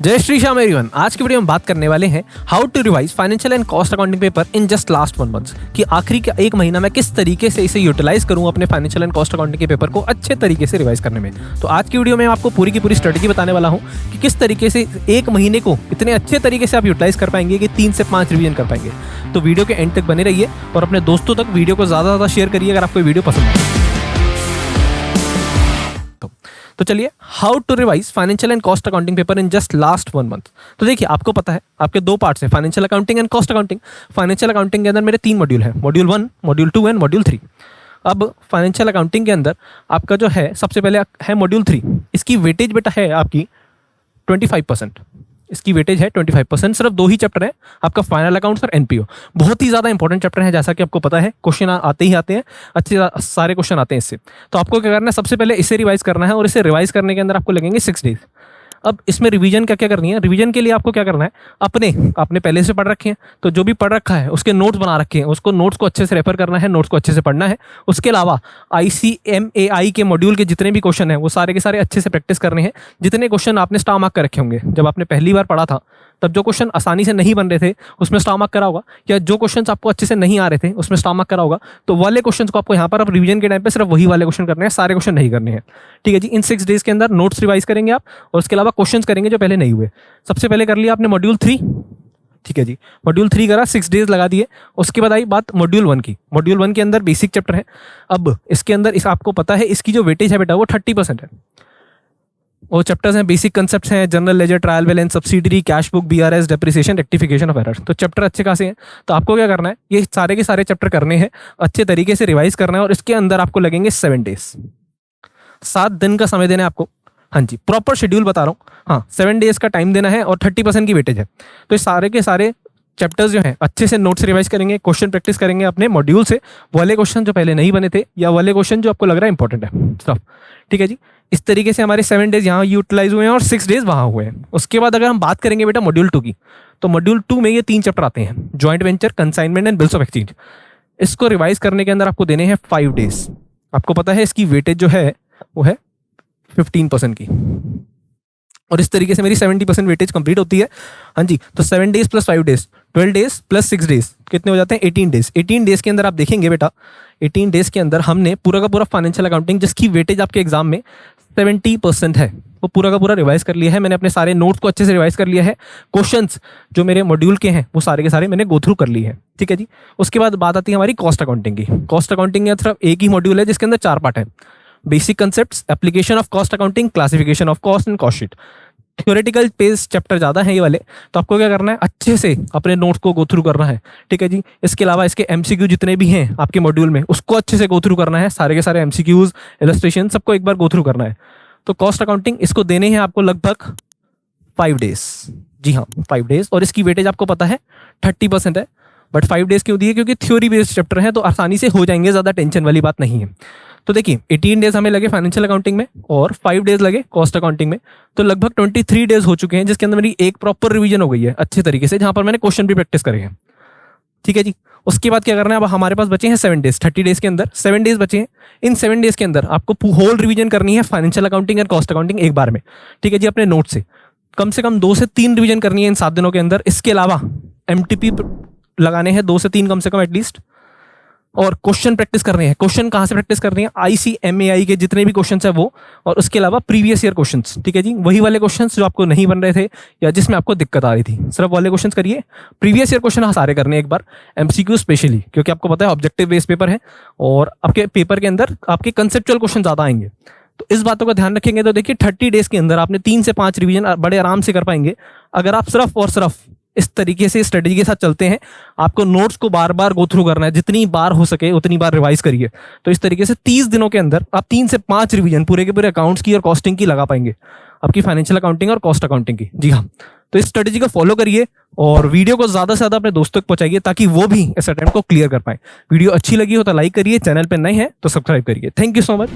जय श्री श्याम एवरीवन। आज की वीडियो में बात करने वाले हैं how to revise financial and cost accounting paper in just last 1 month कि आखिरी का एक महीना मैं किस तरीके से इसे यूटिलाइज करूं अपने फाइनेंशियल एंड कॉस्ट अकाउंटिंग के पेपर को अच्छे तरीके से रिवाइज करने में। तो आज की वीडियो में आपको पूरी की पूरी स्ट्रेटेजी बताने वाला हूं कि किस तरीके से एक महीने को इतने अच्छे तरीके से आप यूटिलाइज कर पाएंगे कि 3 से 5 रिवीजन कर पाएंगे। तो वीडियो के एंड तक बने रहिए और अपने दोस्तों तक वीडियो को ज़्यादा शेयर करिए अगर आपको वीडियो पसंद आए। तो चलिए, how to revise financial and cost accounting paper in just last 1 month. तो देखिए, आपको पता है आपके 2 पार्ट्स हैं, financial accounting and cost accounting. Financial accounting के अंदर मेरे 3 मॉड्यूल हैं, मॉड्यूल 1, मॉड्यूल 2 एंड मॉड्यूल 3। अब फाइनेंशियल अकाउंटिंग के अंदर आपका जो है सबसे पहले है मॉड्यूल 3। इसकी वेटेज बेटा है आपकी 25%। इसकी वेटेज है 25%। सिर्फ 2 ही चैप्टर है, आपका फाइनल अकाउंट्स और एनपीओ। बहुत ही ज़्यादा इंपॉर्टेंट चैप्टर है, जैसा कि आपको पता है क्वेश्चन आते ही आते हैं, अच्छे सारे क्वेश्चन आते हैं इससे। तो आपको क्या करना है, सबसे पहले इसे रिवाइज करना है और इसे रिवाइज करने के अंदर आपको लगेंगे 6 डेज। अब इसमें रिवीजन क्या क्या करनी है, रिवीजन के लिए आपको क्या करना है, आपने पहले से पढ़ रखे हैं तो जो भी पढ़ रखा है उसके नोट्स बना रखे हैं, उसको नोट्स को अच्छे से रेफर करना है, नोट्स को अच्छे से पढ़ना है। उसके अलावा ICMAI के मॉड्यूल के जितने भी क्वेश्चन हैं वो सारे के सारे अच्छे से प्रैक्टिस करने हैं। जितने क्वेश्चन आपने स्टार मार्क कर रखे होंगे, जब आपने पहली बार पढ़ा था तब जो क्वेश्चन आसानी से नहीं बन रहे थे उसमें स्टार मार्क करा होगा, या जो क्वेश्चंस आपको अच्छे से नहीं आ रहे थे उसमें स्टार मार्क करा होगा। तो वाले क्वेश्चंस को आपको यहाँ पर अब रिवीजन के टाइम पे सिर्फ वही वाले क्वेश्चन करने हैं, सारे क्वेश्चन नहीं करने हैं। ठीक है जी। इन 6 डेज के अंदर नोट्स रिवाइज करेंगे आप और उसके अलावा क्वेश्चंस करेंगे जो पहले नहीं हुए। सबसे पहले कर लिया आपने मॉड्यूल 3। ठीक है जी, मॉड्यूल 3 करा, 6 डेज लगा दिए। उसके बाद आई बात मॉड्यूल 1 की। मॉड्यूल 1 के अंदर बेसिक चैप्टर है। अब इसके अंदर आपको पता है इसकी जो वेटेज है बेटा वो 30% है। वो चैप्टर्स हैं, बेसिक कंसेप्ट्स हैं, general ledger, trial balance, subsidiary, cash book, BRS, depreciation, rectification of error. तो चैप्टर अच्छे खासे हैं। तो आपको क्या करना है, ये सारे के सारे चैप्टर करने हैं, अच्छे तरीके से रिवाइज करना है और इसके अंदर आपको लगेंगे 7 डेज, 7 दिन का समय देना है आपको। हाँ जी, प्रॉपर शेड्यूल बता रहा हूँ। हाँ, 7 डेज का टाइम देना है और 30% की वेटेज है। तो ये सारे के सारे चैप्टर्स जो हैं अच्छे से नोट्स रिवाइज करेंगे, क्वेश्चन प्रैक्टिस करेंगे अपने मॉड्यूल से, वाले क्वेश्चन जो पहले नहीं बने थे या वाले क्वेश्चन जो आपको लग रहा है इंपॉर्टेंट है सब। ठीक है जी। इस तरीके से हमारे 7 डेज यहाँ यूटिलाइज हुए हैं और 6 डेज वहाँ हुए हैं। उसके बाद अगर हम बात करेंगे बेटा मॉड्यूल 2 की, तो मॉड्यूल 2 में ये 3 चैप्टर आते हैं, joint venture, consignment and bills of exchange. इसको रिवाइज करने के अंदर आपको देने हैं 5 डेज। आपको पता है इसकी वेटेज जो है वो है 15% की, और इस तरीके से मेरी 70% वेटेज कंप्लीट होती है। हाँ जी, तो 7 days plus 5 days, 12 days plus 6 days कितने हो जाते हैं, 18 डेज। 18 डेज के अंदर आप देखेंगे बेटा, 18 डेज के अंदर हमने पूरा का पूरा फाइनेंशियल अकाउंटिंग जिसकी वेटेज आपके एग्जाम में 70% है वो पूरा का पूरा रिवाइज कर लिया है मैंने। अपने सारे नोट्स को अच्छे से रिवाइज कर लिया है। क्वेश्चंस जो मेरे मॉड्यूल के हैं वो सारे के सारे मैंने गो थ्रू कर लिए हैं। ठीक है जी। उसके बाद बात आती है हमारी कॉस्ट अकाउंटिंग की। कॉस्ट अकाउंटिंग का सिर्फ एक ही मॉड्यूल है जिसके अंदर 4 पार्ट है, basic concepts, application of cost accounting, classification of cost and cost sheet. Theoretical page chapter ज़्यादा है ये वाले, तो आपको क्या करना है, अच्छे से अपने नोट्स को गो थ्रू करना है। ठीक है जी। इसके अलावा इसके MCQ जितने भी हैं आपके मॉड्यूल में उसको अच्छे से गो थ्रू करना है, सारे के सारे MCQs, इलस्ट्रेशन सबको एक बार गो थ्रू करना है। तो कॉस्ट अकाउंटिंग इसको देने हैं आपको लगभग 5 डेज। जी हाँ, 5 डेज, और इसकी वेटेज आपको पता है 30% है। बट 5 डेज क्यों दिए, क्योंकि थ्योरी बेस्ड चैप्टर है तो आसानी से हो जाएंगे, ज़्यादा टेंशन वाली बात नहीं है। तो देखिए, 18 डेज हमें लगे फाइनेंशियल अकाउंटिंग में और 5 डेज लगे कॉस्ट अकाउंटिंग में, तो लगभग 23 डेज हो चुके हैं, जिसके अंदर मेरी एक प्रॉपर रिवीजन हो गई है अच्छे तरीके से, जहां पर मैंने क्वेश्चन भी प्रैक्टिस करे हैं। ठीक है जी। उसके बाद क्या करना है, अब हमारे पास बचे हैं 7 डेज, 30 डेज के अंदर 7 डेज बचे हैं। इन 7 डेज के अंदर आपको होल रिवीजन करनी है फाइनेंशियल अकाउंटिंग और कॉस्ट अकाउंटिंग एक बार में। ठीक है जी। अपने नोट से कम 2 से 3 रिवीजन करनी है इन 7 दिनों के अंदर। इसके अलावा MTP लगाने हैं 2 से 3 कम से कम एटलीस्ट, और क्वेश्चन प्रैक्टिस करने हैं। क्वेश्चन कहाँ से प्रैक्टिस करनी है, ICMAI के जितने भी क्वेश्चंस है वो, और उसके अलावा प्रीवियस ईयर क्वेश्चंस। ठीक है जी। वही वाले क्वेश्चंस जो आपको नहीं बन रहे थे या जिसमें आपको दिक्कत आ रही थी, सिर्फ वाले क्वेश्चंस करिए। प्रीवियस ईयर क्वेश्चन सारे करने एक बार, MCQ स्पेशली, क्योंकि आपको पता है ऑब्जेक्टिव बेस्ड पेपर है और आपके पेपर के अंदर आपके कंसेप्चुअल क्वेश्चन ज़्यादा आएंगे। तो इस बातों का ध्यान रखेंगे तो देखिए 30 डेज के अंदर आपने 3 से 5 रिवीजन बड़े आराम से कर पाएंगे अगर आप सिर्फ और सिर्फ इस तरीके से स्ट्रेटेजी के साथ चलते हैं। आपको नोट्स को बार बार गो थ्रू करना है, जितनी बार हो सके उतनी बार रिवाइज करिए। तो इस तरीके से 30 दिनों के अंदर आप 3 से 5 रिवीजन पूरे के पूरे अकाउंट्स की और कॉस्टिंग की लगा पाएंगे, आपकी फाइनेंशियल अकाउंटिंग और कॉस्ट अकाउंटिंग की। जी हाँ, तो इस स्ट्रेटेजी को फॉलो करिए और वीडियो को ज़्यादा से ज़्यादा अपने दोस्तों तक पहुंचाइए ताकि वो भी इस अटेम्प्ट को क्लियर कर पाए। वीडियो अच्छी लगी हो तो लाइक करिए, चैनल पर नए हैं तो सब्सक्राइब करिए। Thank you so much.